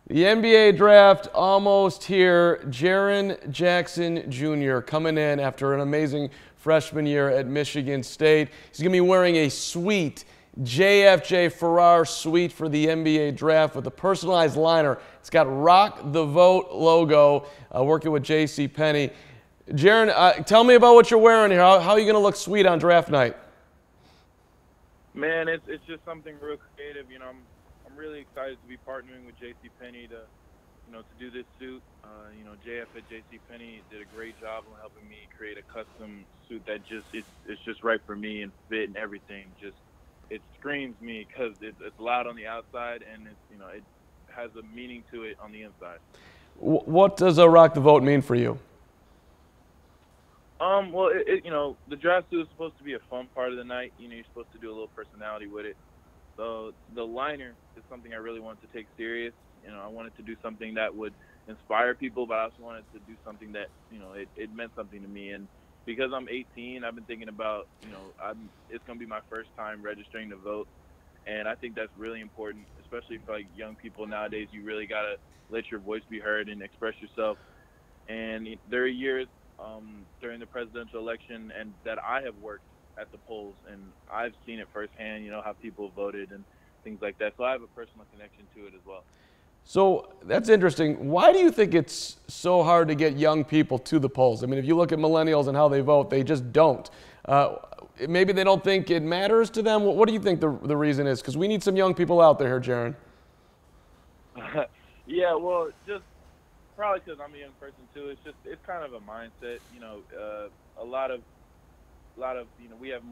The NBA draft almost here. Jaren Jackson Jr. coming in after an amazing freshman year at Michigan State. He's going to be wearing a sweet JFJ Farrar suite for the NBA draft with a personalized liner. It's got Rock the Vote logo, working with J.C. Penney. Jaren, tell me about what you're wearing here. How are you going to look sweet on draft night? Man, it's just something real creative. You know, I'm really excited to be partnering with J.C. Penney to do this suit. JF at J.C. Penney did a great job on helping me create a custom suit that it's just right for me and fit and everything. It screams me because it's loud on the outside and it has a meaning to it on the inside. What does Rock the Vote mean for you? Well, the draft suit is supposed to be a fun part of the night. You're supposed to do a little personality with it. So the liner is something I really wanted to take serious. I wanted to do something that would inspire people, but I also wanted to do something that, it meant something to me. And because I'm 18, I've been thinking about, it's going to be my first time registering to vote. And I think that's really important, especially for like young people nowadays. You really got to let your voice be heard and express yourself. And there are years during the presidential election and that I have worked at the polls and I've seen it firsthand, how people voted and things like that. So I have a personal connection to it as well. So that's interesting. Why do you think it's so hard to get young people to the polls? I mean, if you look at millennials and how they vote, they just don't. Maybe they don't think it matters to them. What do you think the reason is? Because we need some young people out there here, Jaren. Yeah, well, just probably because I'm a young person too. It's kind of a mindset. A lot of we have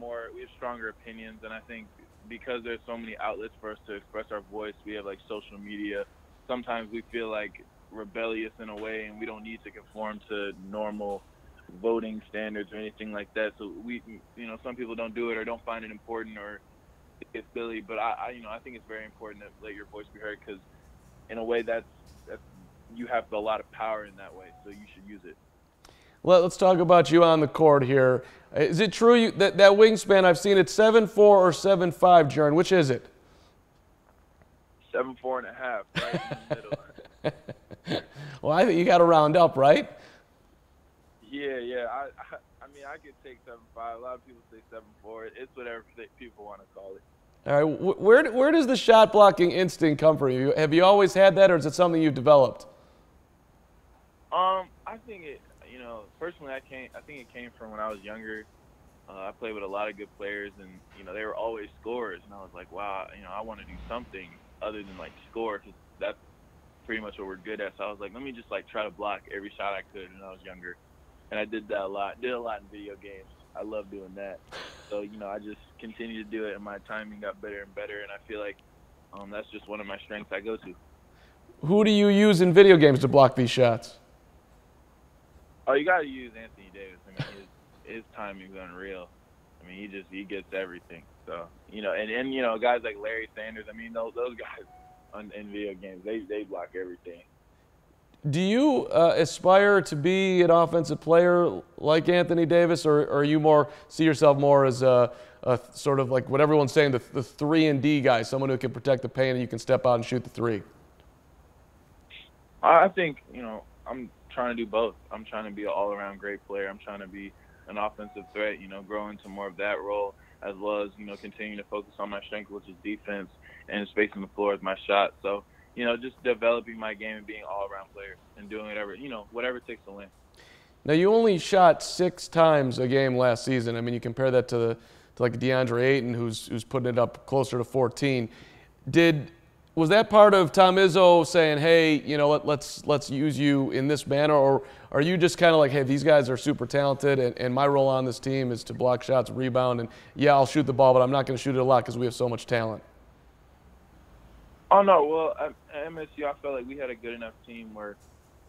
stronger opinions, and I think because there's so many outlets for us to express our voice, we have like social media. Sometimes we feel like rebellious in a way, and we don't need to conform to normal voting standards or anything like that. So some people don't do it or don't find it important or it's silly. But I think it's very important to let your voice be heard because, in a way, that's you have a lot of power in that way. So you should use it. Well, let's talk about you on the court here. Is it true that wingspan, I've seen it 7'4" or 7'5", Jaren? Which is it? 7'4.5", right in the middle. Well, I think you got to round up, right? Yeah. I mean, I could take 7'5". A lot of people say 7'4". It's whatever people want to call it. All right. Where does the shot blocking instinct come from? Have you always had that, or is it something you've developed? I think personally, I think it came from when I was younger. I played with a lot of good players, and they were always scorers, and I was like, wow, I want to do something other than like score, because that's pretty much what we're good at. So I was like, let me just like try to block every shot I could when I was younger, and I did that a lot. Did a lot in video games. I love doing that. So I just continued to do it, and my timing got better and better, and I feel like that's just one of my strengths I go to. Who do you use in video games to block these shots? Oh, you got to use Anthony Davis. I mean, his timing's unreal. I mean, he gets everything. So, and guys like Larry Sanders, I mean, those guys in video games, they block everything. Do you aspire to be an offensive player like Anthony Davis, or you see yourself more as a sort of like what everyone's saying, the 3-and-D guy, someone who can protect the paint and you can step out and shoot the three? I think, I'm trying to do both. I'm trying to be an all-around great player. I'm trying to be an offensive threat, grow into more of that role, as well as, continue to focus on my strength, which is defense, and spacing the floor with my shot. So, just developing my game and being an all-around player and doing whatever it takes to win. Now, you only shot 6 times a game last season. I mean, you compare that to like DeAndre Ayton, who's putting it up closer to 14. Was that part of Tom Izzo saying, hey, let's use you in this manner, or are you just kind of like, hey, these guys are super talented, and my role on this team is to block shots, rebound, and yeah, I'll shoot the ball, but I'm not going to shoot it a lot because we have so much talent? Oh, no. Well, at MSU, I felt like we had a good enough team where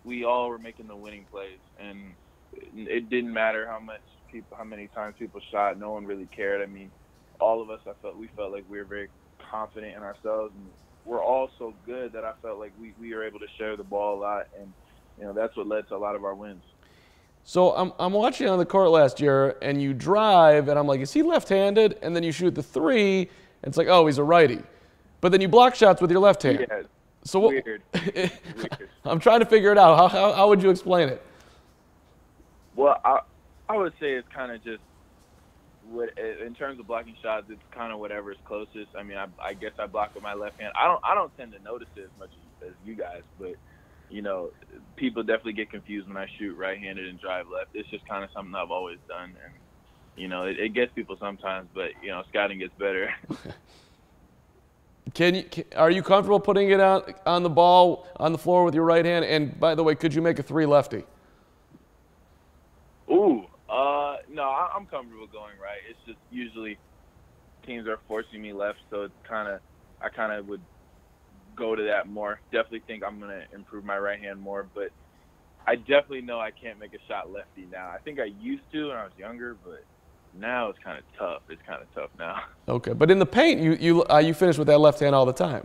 we all were making the winning plays, and it didn't matter how many times people shot. No one really cared. I mean, all of us, we felt like we were very confident in ourselves, and we're all so good that I felt like we were able to share the ball a lot, and that's what led to a lot of our wins. So I'm watching on the court last year, and you drive, and I'm like, is he left-handed? And then you shoot the three, and it's like, oh, he's a righty. But then you block shots with your left hand. Yeah. So what, Weird. Weird. I'm trying to figure it out. How would you explain it? Well, I would say it's kind of just in terms of blocking shots, it's kind of whatever's closest. I mean, I guess I block with my left hand. I don't tend to notice it as much as you guys, but you know, people definitely get confused when I shoot right-handed and drive left. It's just kind of something I've always done, and you know, it gets people sometimes, but you know, scouting gets better. Are you comfortable putting it on the ball on the floor with your right hand? And by the way, could you make a 3 lefty? Ooh, no, I'm comfortable going right. It's just usually teams are forcing me left, so it's I kind of would go to that more. Definitely think I'm gonna improve my right hand more, but I definitely know I can't make a shot lefty now. I think I used to when I was younger, but now it's kind of tough. It's kind of tough now. Okay, but in the paint, you finish with that left hand all the time.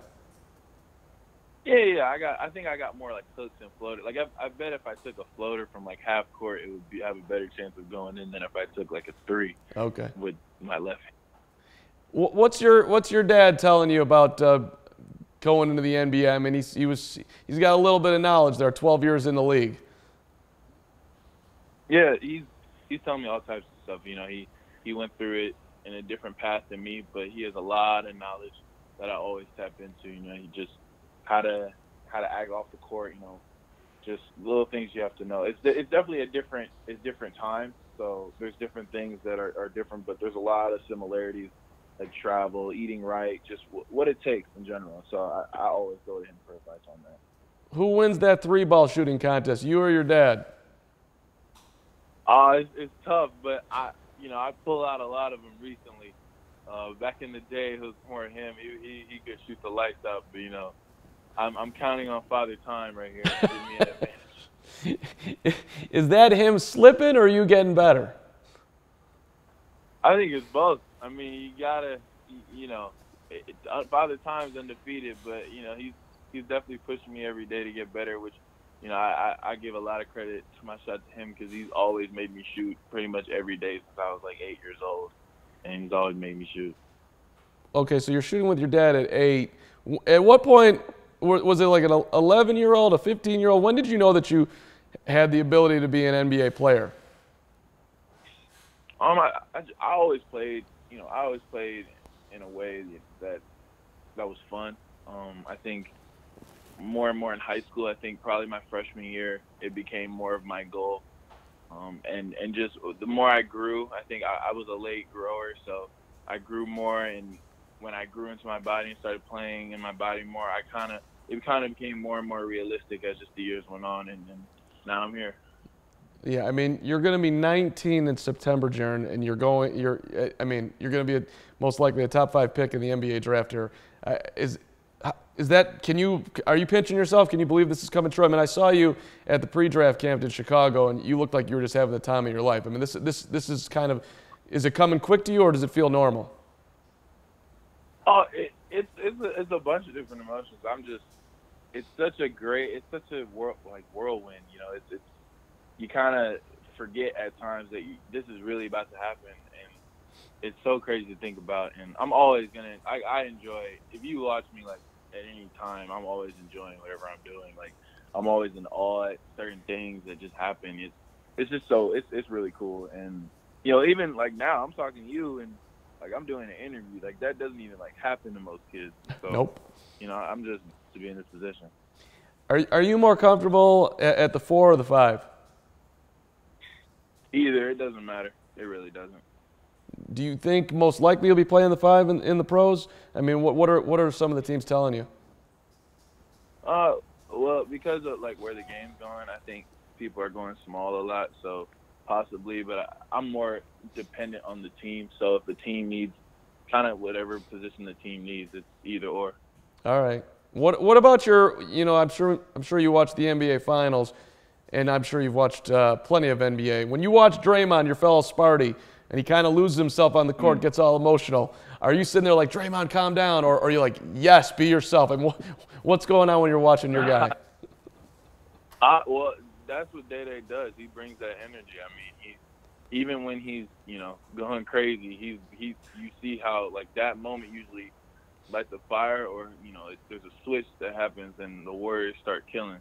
Yeah. I think I got more like hooks and floaters. Like I bet if I took a floater from like half court, it would have a better chance of going in than if I took like a 3. Okay. With my left hand. What's your dad telling you about going into the NBA? I mean, he's got a little bit of knowledge there. 12 years in the league. Yeah, he's telling me all types of stuff. You know, he went through it in a different path than me, but he has a lot of knowledge that I always tap into. You know, he just how to act off the court. You know, just little things you have to know. It's definitely different time. So there's different things that are different, but there's a lot of similarities, like travel, eating right, just what it takes in general. So I always go to him for advice on that. Who wins that 3-ball shooting contest, you or your dad? It's tough, but I pull out a lot of them recently. Back in the day, it was more him. He could shoot the lights out, but you know, I'm counting on Father Time right here to give me an advantage. Is that him slipping, or are you getting better? I think it's both. I mean, you gotta, you know, Father Time's undefeated, but you know, he's definitely pushing me every day to get better, which, you know, I give a lot of credit to my shot to him because he's always made me shoot pretty much every day since I was like 8 years old, and he's always made me shoot. Okay, so you're shooting with your dad at 8. At what point was it like an 11-year-old, a 15-year-old? When did you know that you had the ability to be an NBA player? I always played. You know, I always played in a way that was fun. I think more and more in high school. I think probably my freshman year, it became more of my goal. And just the more I grew, I think I was a late grower, so I grew more. And when I grew into my body and started playing in my body more, it kind of became more and more realistic as just the years went on, and now I'm here. Yeah, I mean, you're going to be 19 in September, Jaren, and you're going to be most likely a top 5 pick in the NBA draft here. Are you pinching yourself? Can you believe this is coming true? I mean, I saw you at the pre-draft camp in Chicago, and you looked like you were just having the time of your life. I mean, this is kind of, is it coming quick to you, or does it feel normal? Oh, it's a bunch of different emotions. It's such a whirlwind. You know, it's you kind of forget at times that this is really about to happen, and it's so crazy to think about. And I'm always I enjoy, if you watch me like at any time, I'm always enjoying whatever I'm doing. Like, I'm always in awe at certain things that just happen. It's just it's really cool. And you know, even like now I'm talking to you and like I'm doing an interview, like that doesn't even like happen to most kids. So, nope. You know, I'm just to be in this position. Are you more comfortable at the 4 or the 5? Either. It doesn't matter. It really doesn't. Do you think most likely you'll be playing the 5 in the pros? I mean, what are some of the teams telling you? Well, because of like where the game's going, I think people are going small a lot, so possibly. But I'm more dependent on the team. So if the team needs kind of whatever position the team needs, it's either or. All right. What about your? You know, I'm sure you watch the NBA Finals, and I'm sure you've watched plenty of NBA. When you watch Draymond, your fellow Sparty, and he kind of loses himself on the court, gets all emotional, are you sitting there like, Draymond, calm down? Or are you like, yes, be yourself? And what's going on when you're watching your guy? Well, that's what Day does. He brings that energy. I mean, even when he's, you know, going crazy, you see how, like, that moment usually light the fire, or there's a switch that happens and the Warriors start killing.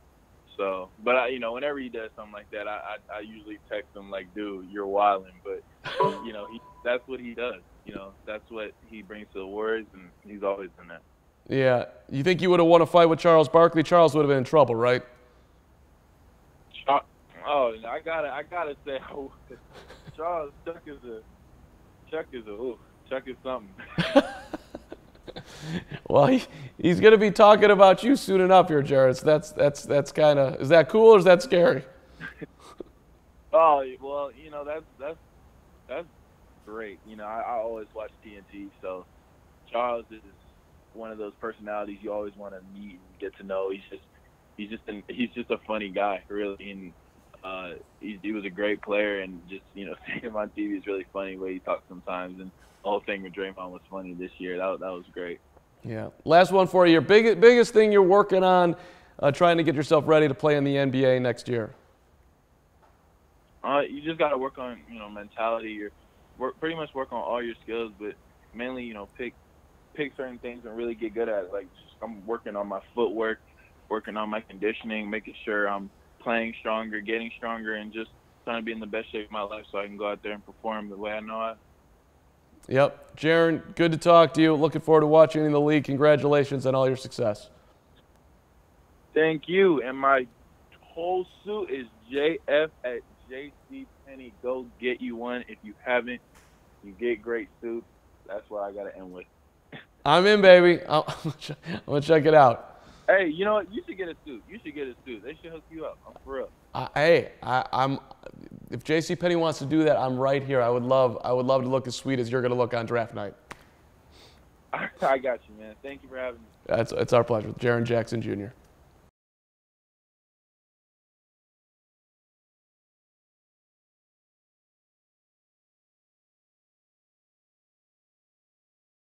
So, but whenever he does something like that, I usually text him like, dude, you're wilding. But that's what he does. That's what he brings to the Warriors, and he's always done that. Yeah. You think you would have won a fight with Charles Barkley? Charles would have been in trouble, right? Oh, I gotta say, Charles, Chuck is something. Well, he's going to be talking about you soon enough here, Jared. So that's kind of, is that cool or is that scary? Oh, well, that's great. I always watch TNT, so Charles is one of those personalities you always want to meet and get to know. He's just a funny guy, really. And he was a great player, and just seeing him on TV is really funny the way he talks sometimes. And the whole thing with Draymond was funny this year. That was great. Yeah. Last one for you. Your biggest thing you're working on, trying to get yourself ready to play in the NBA next year. You just got to work on mentality. Pretty much work on all your skills, but mainly pick certain things and really get good at it. Like I'm working on my footwork, working on my conditioning, making sure I'm playing stronger, getting stronger, and just trying to be in the best shape of my life so I can go out there and perform the way I know I. Yep. Jaren, good to talk to you. Looking forward to watching you in the league. Congratulations on all your success. Thank you. And my whole suit is JF at JCPenney. Go get you one. If you haven't, you get great suits. That's what I got to end with. I'm in, baby. I'm going to check it out. Hey, you know what? You should get a suit. They should hook you up. I'm for real. I'm. If JCPenney wants to do that, I'm right here. I would love to look as sweet as you're going to look on draft night. I got you, man. Thank you for having me. It's our pleasure. Jaren Jackson Jr.